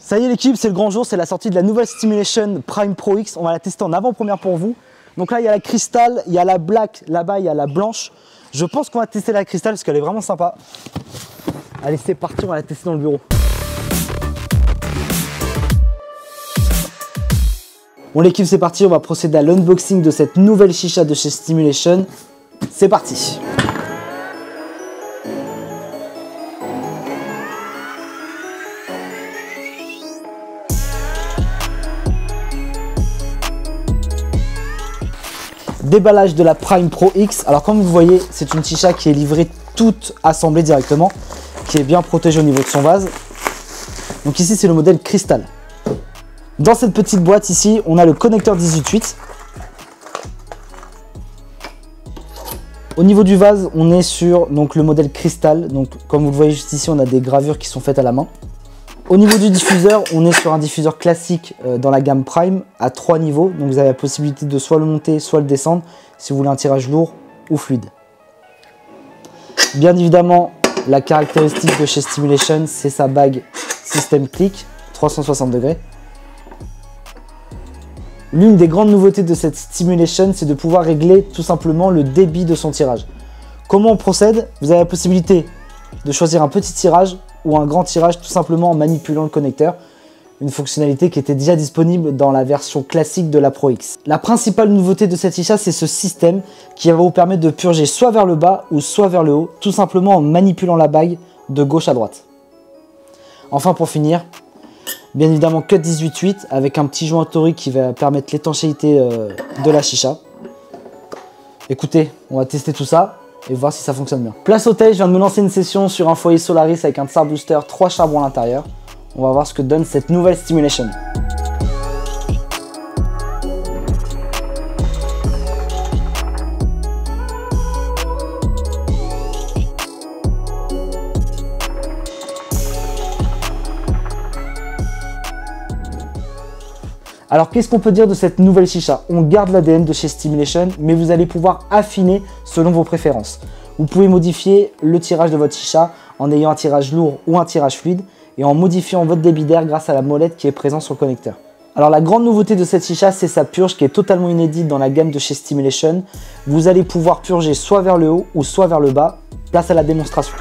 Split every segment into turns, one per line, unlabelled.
Ça y est l'équipe, c'est le grand jour, c'est la sortie de la nouvelle Stimulation Prime Pro X. On va la tester en avant-première pour vous. Donc là, il y a la cristal, il y a la black, là-bas, il y a la blanche. Je pense qu'on va tester la cristal parce qu'elle est vraiment sympa. Allez, c'est parti, on va la tester dans le bureau. Bon l'équipe, c'est parti, on va procéder à l'unboxing de cette nouvelle chicha de chez Stimulation. C'est parti. Déballage de la Prime Pro X. Alors comme vous voyez, c'est une chicha qui est livrée toute assemblée directement, qui est bien protégée au niveau de son vase. Donc ici c'est le modèle cristal. Dans cette petite boîte ici, on a le connecteur 18/8. Au niveau du vase, on est sur donc, le modèle cristal. Donc comme vous le voyez juste ici, on a des gravures qui sont faites à la main. Au niveau du diffuseur, on est sur un diffuseur classique dans la gamme Prime à 3 niveaux. Donc vous avez la possibilité de soit le monter, soit le descendre si vous voulez un tirage lourd ou fluide. Bien évidemment, la caractéristique de chez Stimulation, c'est sa bague System Click 360 degrés. L'une des grandes nouveautés de cette Stimulation, c'est de pouvoir régler tout simplement le débit de son tirage. Comment on procède? Vous avez la possibilité de choisir un petit tirage ou un grand tirage tout simplement en manipulant le connecteur. Une fonctionnalité qui était déjà disponible dans la version classique de la Pro X. La principale nouveauté de cette chicha, c'est ce système qui va vous permettre de purger soit vers le bas ou soit vers le haut, tout simplement en manipulant la bague de gauche à droite. Enfin pour finir, bien évidemment cut 18/8 avec un petit joint torique qui va permettre l'étanchéité de la chicha. Écoutez, on va tester tout ça et voir si ça fonctionne bien. Place au test, je viens de me lancer une session sur un foyer Solaris avec un Tsar Booster, 3 charbons à l'intérieur. On va voir ce que donne cette nouvelle Stimulation. Alors qu'est-ce qu'on peut dire de cette nouvelle chicha? On garde l'ADN de chez Stimulation, mais vous allez pouvoir affiner selon vos préférences. Vous pouvez modifier le tirage de votre chicha en ayant un tirage lourd ou un tirage fluide et en modifiant votre débit d'air grâce à la molette qui est présente sur le connecteur. Alors la grande nouveauté de cette chicha, c'est sa purge qui est totalement inédite dans la gamme de chez Stimulation. Vous allez pouvoir purger soit vers le haut ou soit vers le bas. Place à la démonstration.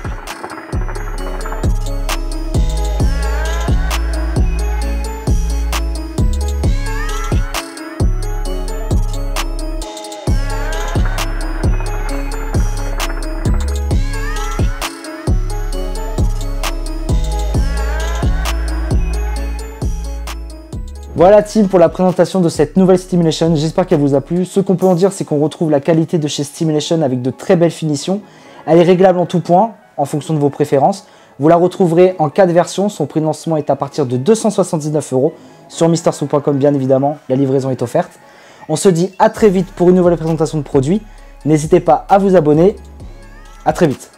Voilà team pour la présentation de cette nouvelle Stimulation, j'espère qu'elle vous a plu. Ce qu'on peut en dire, c'est qu'on retrouve la qualité de chez Stimulation avec de très belles finitions. Elle est réglable en tout point, en fonction de vos préférences. Vous la retrouverez en 4 versions, son prix de lancement est à partir de 279 € sur MrSou.com bien évidemment, la livraison est offerte. On se dit à très vite pour une nouvelle présentation de produits. N'hésitez pas à vous abonner, à très vite.